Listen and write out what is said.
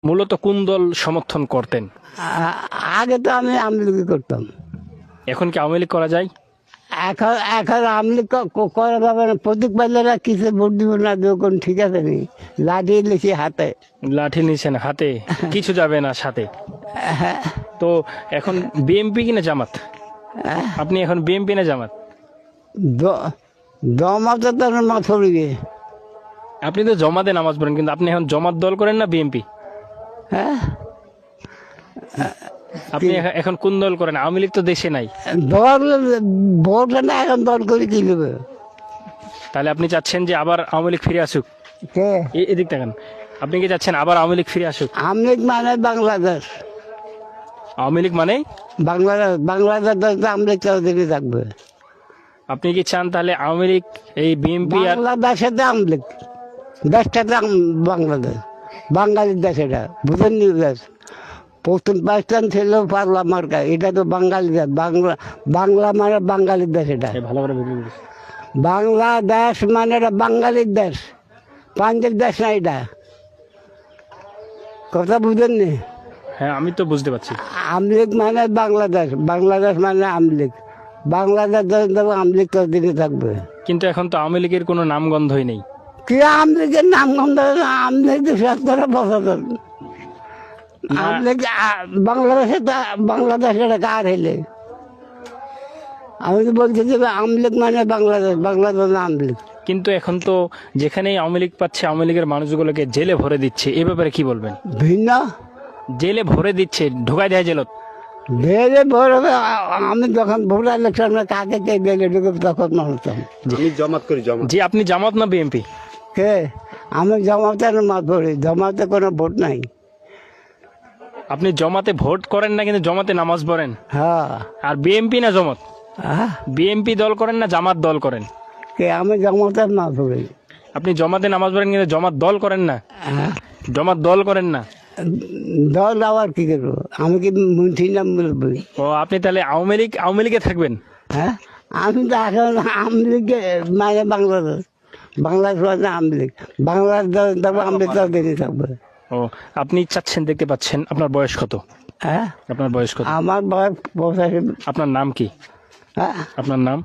মূলত কোন দল সমর্থন করতেন? আগে তো আমি আওয়ামী লীগ করতাম। এখন কি আওয়ামী লীগ করা যায়? এখন এখন আওয়ামী লীগ করা যাবে না। প্রতীক বাজারা কিছু ভোট দিব না দেব কোন ঠিক আছে নি, লাঠি লিখি হাতে। লাঠি নিছেন হাতে, কিছু যাবে না সাথে। তো এখন বিএনপি কিনা জামাত? আপনি এখন বিএনপি না জামাত? জমাতে তো মাথা উড়িয়ে। আপনি তো জমাতে নামাজ পড়েন, কিন্তু আপনি এখন জমাত দল করেন না বিএনপি? হ্যাঁ, আপনি এখন কোন দল করেন? আওয়ামী লীগ তো দেশে নাই। দল ভোট না, এখন দল করে কি দেবে? তাহলে আপনি চাচ্ছেন যে আবার আওয়ামী লীগ ফিরে আসুক? কে? এদিক দেখেন, আপনি কি চাচ্ছেন আবার আওয়ামী লীগ ফিরে আসুক? আওয়ামী লীগ মানে বাংলাদেশ। আওয়ামী লীগ মানে বাংলাদেশ, বাংলাদেশ আওয়ামী লীগ দিকে থাকবে। আপনি কি চান তাহলে আওয়ামী লীগ এই বিএনপি আর বাংলাদেশে আওয়ামী লীগ, দেশটাতে বাংলাদেশ, বাঙালির দেশ। এটা বুঝেন নি? দেশ প্রথম পাকিস্তান ছিল পারলা মার্কা, এটা তো বাঙালি দেশ। বাংলা বাংলা মানে বাঙালির দেশ। এটা ভালো করে বুঝে বুঝে। বাংলাদেশ মানে এটা বাঙালির দেশ, পাঞ্জাব দেশ না। এটা কথা বুঝেননি? হ্যাঁ, আমি তো বুঝতে পারছি। আওয়ামী লীগ মানে বাংলাদেশ, বাংলাদেশ মানে আওয়ামী লীগ। বাংলাদেশ আওয়ামী লীগ দিকে থাকবে। কিন্তু এখন তো আওয়ামী লীগের কোনো নামগন্ধই নেই। কি আওয়ামী লীগের নাম গন্ধ? আওয়ামী লীগ শেষ করে বছর। আওয়ামী লীগ বাংলাদেশে, বাংলাদেশের কার হেলে? আমি তো বলছি যে আওয়ামী লীগ মানে বাংলাদেশ, বাংলাদেশ আওয়ামী লীগ। কিন্তু এখন তো যেখানেই আওয়ামী লীগ পাচ্ছে, আওয়ামী লীগের মানুষগুলোকে জেলে ভরে দিচ্ছে। এ ব্যাপারে কি বলবেন? ভিন্ন জেলে ভরে দিচ্ছে, ঢোকায় দেয় জেলত। ভেবে ভরে। আমি যখন ভোট ইলেকশন কাকে কে গেলে ঢুকে তখন মানতাম। আমি জমাত করি। জমাত জি, আপনি জামাত না বিএনপি? কে? আমি জমাতের মাত ধরি, জমাতে কোনো ভোট নাই। আপনি জমাতে ভোট করেন না, কিন্তু জমাতে নামাজ পড়েন। হ্যাঁ। আর বিএনপি না জমাত? হ্যাঁ, বিএনপি দল করেন না জামাত দল করেন? কে? আমি জমাতের মাত ধরি। আপনি জমাতে নামাজ পড়েন, কিন্তু জমাত দল করেন না। হ্যাঁ, জমাত দল করেন না। দল আবার কি করবো? আমি কি মুন্সি নাম বলবো? ও, আপনি তাহলে আওয়ামী লীগে থাকবেন? হ্যাঁ, আমি তো এখন আওয়ামী লীগে মানে বাংলাদেশ, বাংলাদেশ মানে আওয়ামী লীগ। বাংলাদেশ আওয়ামী লীগ দিকে থাকবে। ও, আপনি চাচ্ছেন, দেখতে পাচ্ছেন। আপনার বয়স কত? হ্যাঁ, আপনার বয়স কত? আমার বয়স 85। আপনার নাম কি? হ্যাঁ, আপনার নাম?